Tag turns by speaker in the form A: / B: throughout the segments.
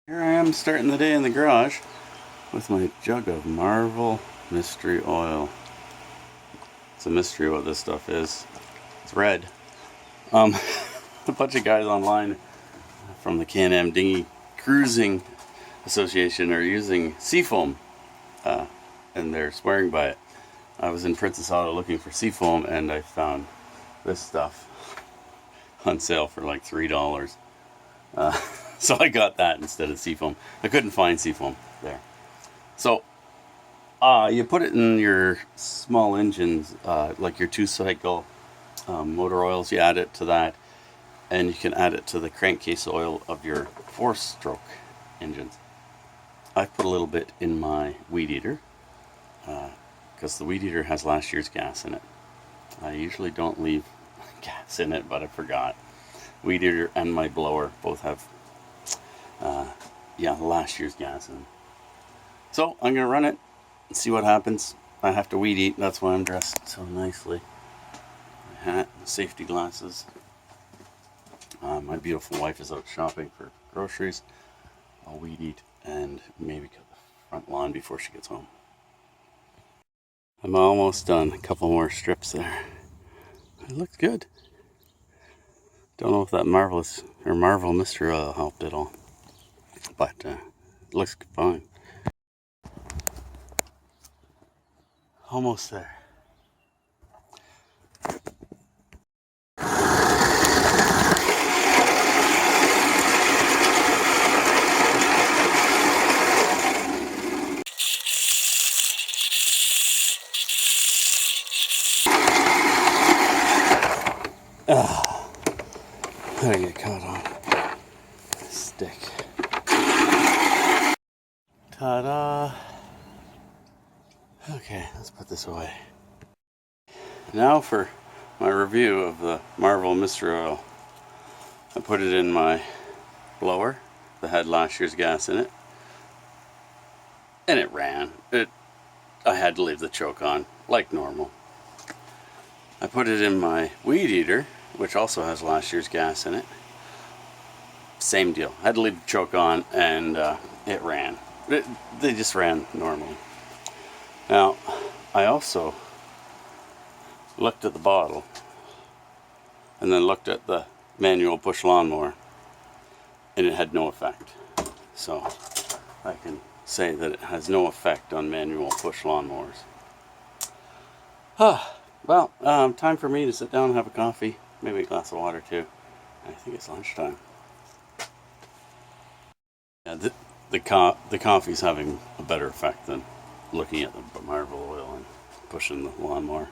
A: Here I am starting the day in the garage with my jug of Marvel Mystery Oil. It's a mystery what this stuff is. It's red. A bunch of guys online from the Can-Am Dinghy Cruising Association are using seafoam, and they're swearing by it. I was in Princess Auto looking for seafoam, and I found this stuff on sale for like $3. So I got that instead of seafoam. I couldn't find seafoam there. So you put it in your small engines, like your 2-cycle motor oils. You add it to that, and you can add it to the crankcase oil of your 4-stroke engines. I put a little bit in my weed eater because the weed eater has last year's gas in it. I usually don't leave gas in it, but I forgot. Weed eater and my blower both have last year's gas in. So I'm gonna run it and see what happens. I have to weed eat, that's why I'm dressed so nicely. My hat, safety glasses. My beautiful wife is out shopping for groceries. I'll weed eat and maybe cut the front lawn before she gets home. I'm almost done. A couple more strips there. It looks good. Don't know if that Marvel Mystery Oil helped at all, but it looks fine. Almost there. I get caught on a stick. Ta-da! Okay, let's put this away. Now for my review of the Marvel Mystery Oil. I put it in my blower that had last year's gas in it, and it ran. I had to leave the choke on, like normal. I put it in my weed eater, which also has last year's gas in it. Same deal. I had to leave the choke on, and it ran. They just ran normally. Now, I also looked at the bottle, and then looked at the manual push lawnmower, and it had no effect. So I can say that it has no effect on manual push lawnmowers. Well, time for me to sit down and have a coffee, maybe a glass of water too. I think it's lunchtime. Yeah, the coffee's having a better effect than looking at the Marvel oil and pushing the lawnmower.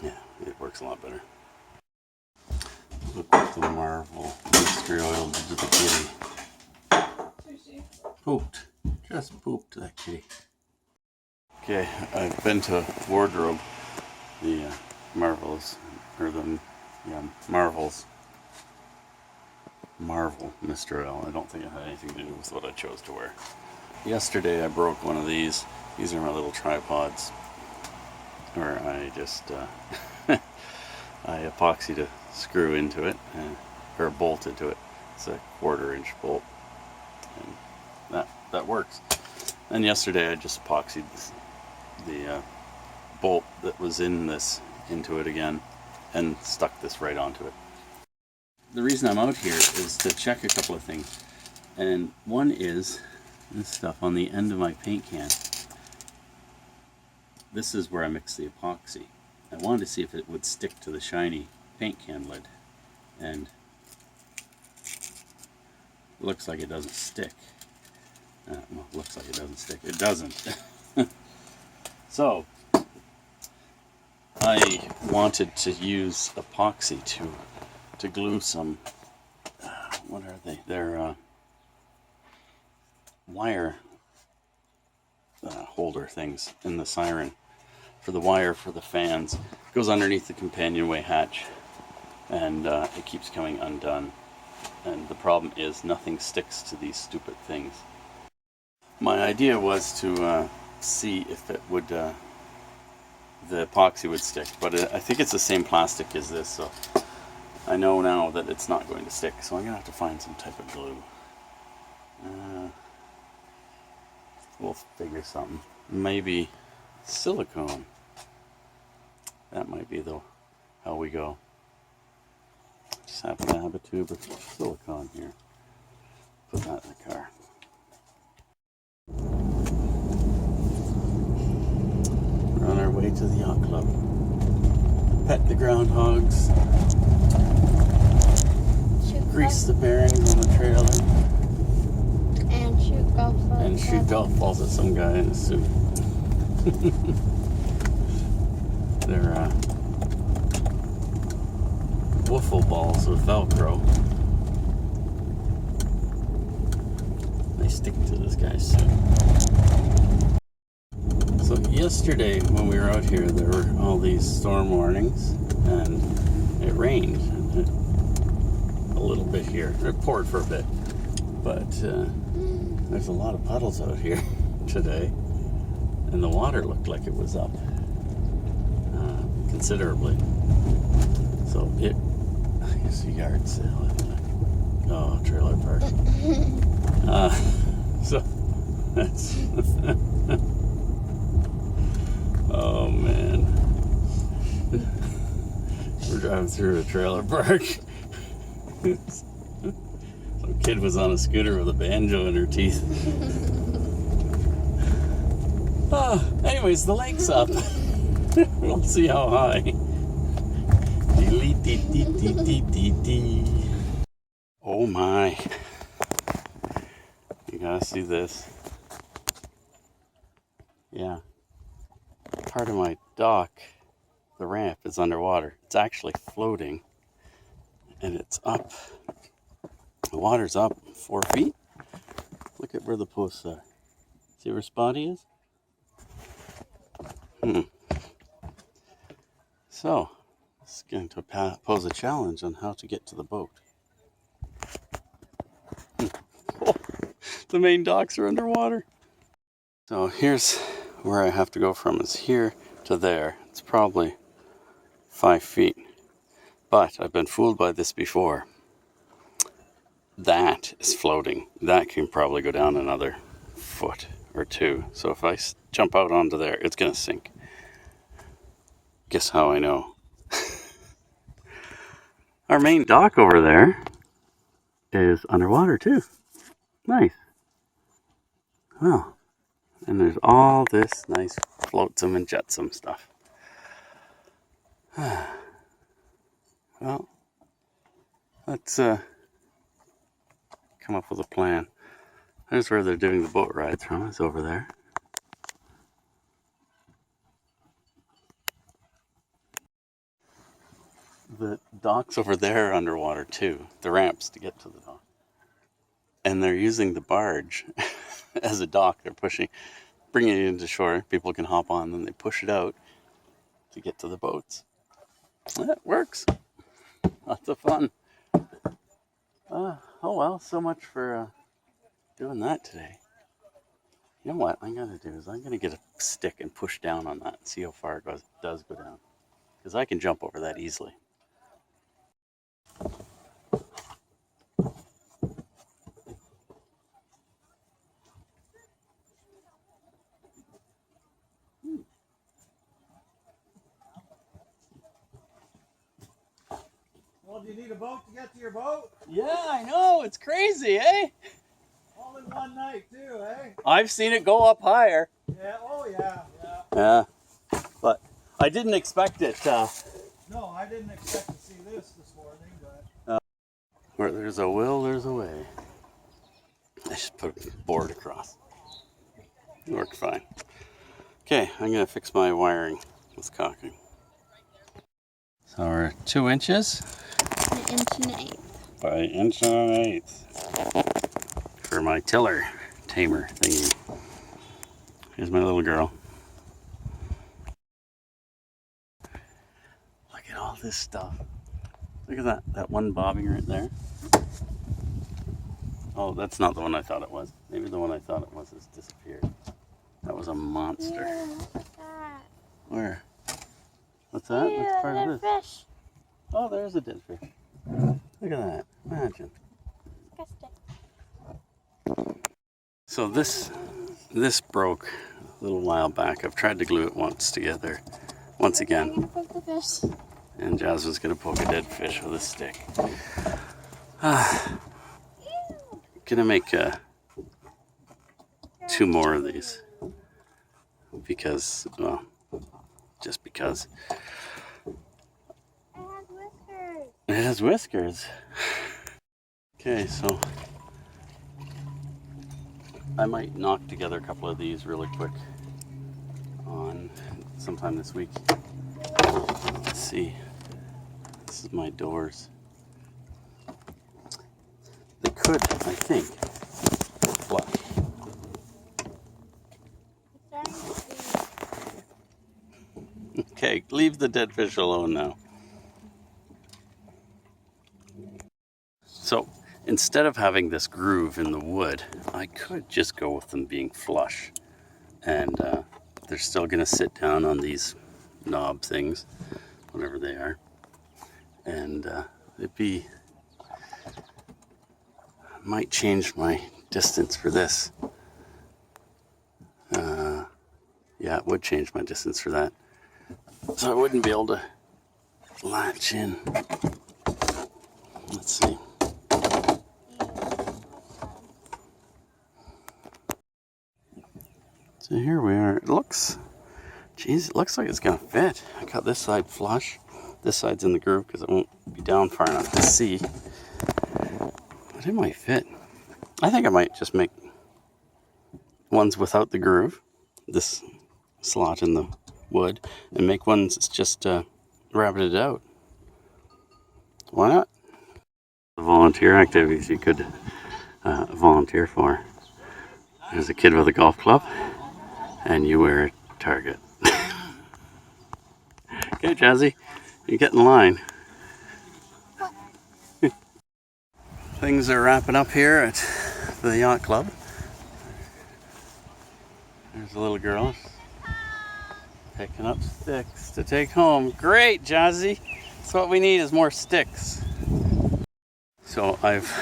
A: Yeah, it works a lot better. Look what the Marvel Mystery Oil did to the kitty. Pooped. Just pooped that kitty. Okay, I've been to Wardrobe, the Marvels, or the Marvels. Marvel Mystery Oil. I don't think it had anything to do with what I chose to wear. Yesterday I broke one of these. These are my little tripods, where I just I epoxied a screw into it, or a bolt into it. It's a 1/4-inch bolt, and that works. And yesterday I just epoxied the bolt that was in this into it again, and stuck this right onto it. The reason I'm out here is to check a couple of things, and one is this stuff on the end of my paint can. This is where I mix the epoxy. I wanted to see if it would stick to the shiny paint can lid, and it looks like it doesn't stick. Well, it looks like it doesn't stick. It doesn't. So I wanted to use epoxy to glue some, what are they? They're wire holder things in the siren for the wire for the fans. It goes underneath the companionway hatch, and it keeps coming undone. And the problem is nothing sticks to these stupid things. My idea was to see if it would, the epoxy would stick, but I think it's the same plastic as this, so I know now that it's not going to stick, so I'm going to have to find some type of glue. We'll figure something. Maybe silicone. That might be how we go. Just happen to have a tube of silicone here. Put that in the car. We're on our way to the yacht club. Pet the groundhogs. Grease the bearings on the trailer.
B: And shoot golf balls.
A: And shoot golf balls at some guy in a suit. They're wiffle balls with Velcro. They stick to this guy's suit. So yesterday when we were out here, there were all these storm warnings, and it rained a little bit here. It poured for a bit, but there's a lot of puddles out here today, and the water looked like it was up considerably. So here's a yard sale. Oh, trailer park. So that's oh man, we're driving through a trailer park. Some kid was on a scooter with a banjo in her teeth. Anyways, the lake's up. We'll see how high. Oh my. You gotta see this. Yeah. Part of my dock, the ramp, is underwater. It's actually floating. And it's up. The water's up 4 feet. Look at where the posts are. See where Spotty is? So, it's going to pose a challenge on how to get to the boat. Oh, the main docks are underwater. So here's where I have to go from, is here to there. It's probably 5 feet. But I've been fooled by this before. That is floating. That can probably go down another foot or two. So if I jump out onto there, it's going to sink. Guess how I know? Our main dock over there is underwater too. Nice. Well, and there's all this nice floatsome and jetsome stuff. Well, let's come up with a plan. There's where they're doing the boat rides from. It's over there. The docks over there are underwater too. The ramps to get to the dock. And they're using the barge as a dock. They're bringing it into shore. People can hop on, then they push it out to get to the boats. That works. Lots of fun. Oh well, so much for doing that today. You know what I'm going to do is I'm going to get a stick and push down on that and see how far it does go down. Because I can jump over that easily.
C: Well, do you need a boat to get to your boat?
A: Yeah, I know. It's crazy, eh?
C: All in one night, too, eh?
A: I've seen it go up higher.
C: Yeah, oh yeah.
A: Yeah. But I didn't expect it.
C: No, I didn't expect to see this morning, but...
A: Where there's a will, there's a way. I just put a board across. It worked fine. Okay, I'm going to fix my wiring with caulking. So we're 2 inches.
B: An inch and an eighth.
A: By an inch and an eighth. For my tiller tamer thingy. Here's my little girl. Look at all this stuff. Look at that one bobbing right there. Oh, that's not the one I thought it was. Maybe the one I thought it was has disappeared. That was a monster.
B: Yeah, look at that.
A: Where? What's that?
B: Yeah,
A: What's part of this?
B: fish.
A: Oh, there's a dead fish. Look at that. Imagine.
B: Disgusting.
A: So this this broke a little while back. I've tried to glue it once again,
B: I'm gonna poke the fish.
A: and Jasmine's gonna poke a dead fish with a stick. Gonna make 2 more of these because, well, just because.
B: It has whiskers.
A: It has whiskers. Okay, so I might knock together a couple of these really quick on sometime this week. Let's see. This is my doors. They could, I think, flush.
B: It's starting to see.
A: Okay, leave the dead fish alone now. So instead of having this groove in the wood, I could just go with them being flush. And they're still gonna sit down on these knob things, whatever they are. And might change my distance for this. Yeah, it would change my distance for that. So I wouldn't be able to latch in. Let's see. So here we are. It looks like it's gonna fit. I got this side flush. This side's in the groove because it won't be down far enough to see. But it might fit. I think I might just make ones without the groove, this slot in the wood, and make ones just rabbited out. Why not? Volunteer activities you could volunteer for. There's a kid with a golf club, and you wear a target. Okay, Jazzy, you get in line. Things are wrapping up here at the yacht club. There's a little girl picking up sticks to take home. Great, Jazzy. That's what we need, is more sticks. So I've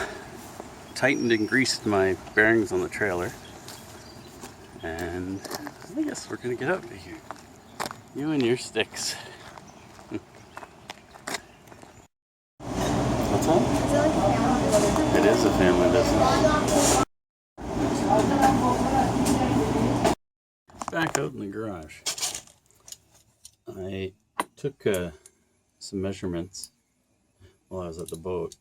A: tightened and greased my bearings on the trailer, and I guess we're gonna get out of here. You and your sticks. What's that? It is a family business. Back out in the garage. I took some measurements while I was at the boat,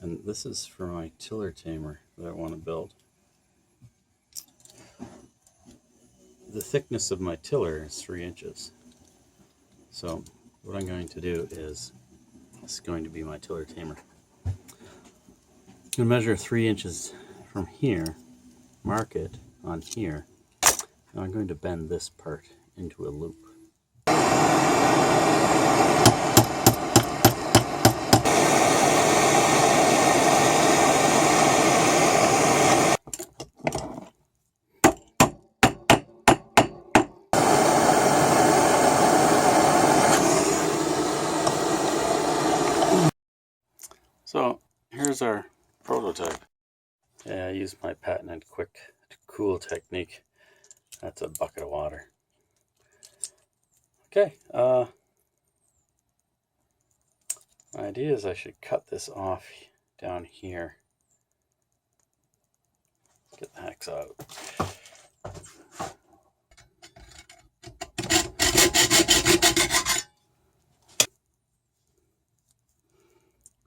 A: and this is for my tiller tamer that I want to build. The thickness of my tiller is 3 inches. So what I'm going to do is, this is going to be my tiller tamer. I'm going to measure 3 inches from here, mark it on here, and I'm going to bend this part into a loop. So here's our prototype. Yeah, I used my patented quick to cool technique. That's a bucket of water. Okay, my idea is I should cut this off down here. Get the hacksaw out.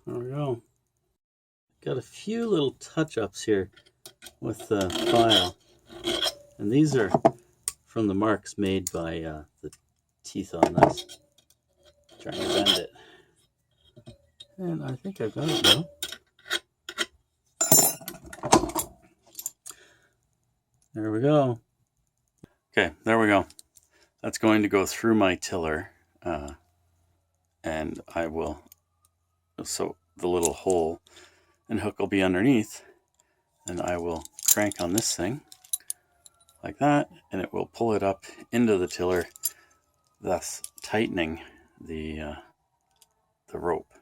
A: There we go. Got a few little touch-ups here with the file, and these are from the marks made by the teeth on this. Trying to bend it, and I think I've got it now. There we go. Okay, there we go. That's going to go through my tiller, and I will, so the little hole and hook will be underneath, and I will crank on this thing like that, and it will pull it up into the tiller, thus tightening the rope.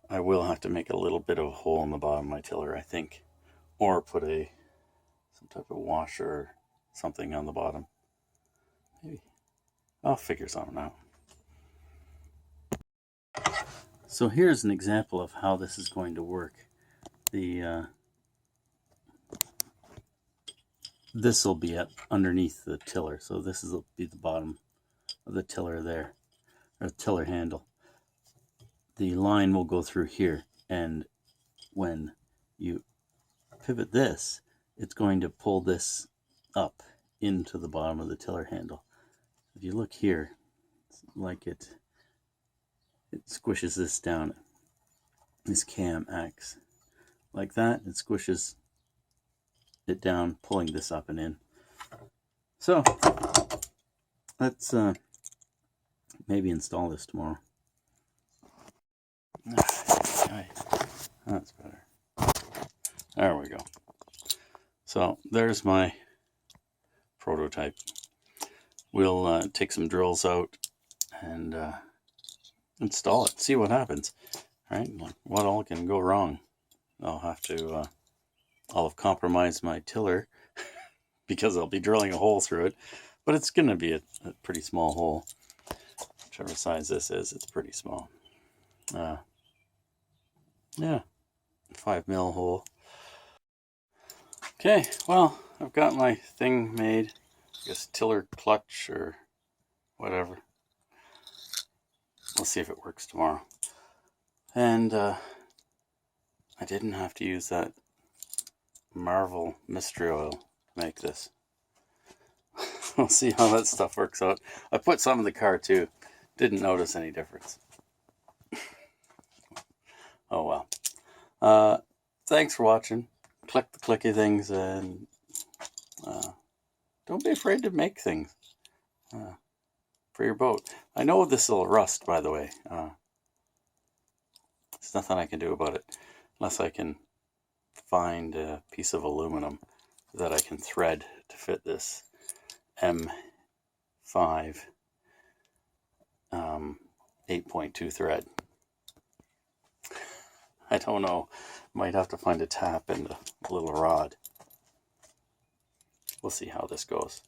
A: I will have to make a little bit of a hole in the bottom of my tiller, I think, or put some some type of washer or something on the bottom. Maybe I'll figure something out. So here's an example of how this is going to work. This will be underneath the tiller, so this will be the bottom of the tiller there, or tiller handle. The line will go through here, and when you pivot this, it's going to pull this up into the bottom of the tiller handle. If you look here, it's like it squishes this down. This cam acts like that. It squishes it down, pulling this up and in. So let's maybe install this tomorrow. That's better. There we go. So there's my prototype. We'll take some drills out and install it, see what happens. All right, what all can go wrong? I'll have compromised my tiller because I'll be drilling a hole through it, but it's going to be a pretty small hole. Whichever size this is, it's pretty small. Yeah, 5mm hole. Okay, well, I've got my thing made. I guess tiller clutch or whatever. We'll see if it works tomorrow. And I didn't have to use that Marvel mystery oil to make this. We'll see how that stuff works out. I put some in the car too. Didn't notice any difference. Oh well. Thanks for watching. Click the clicky things and don't be afraid to make things for your boat. I know this will rust, by the way. There's nothing I can do about it unless I can find a piece of aluminum that I can thread to fit this M5 8.2 thread. I don't know. Might have to find a tap and a little rod. We'll see how this goes.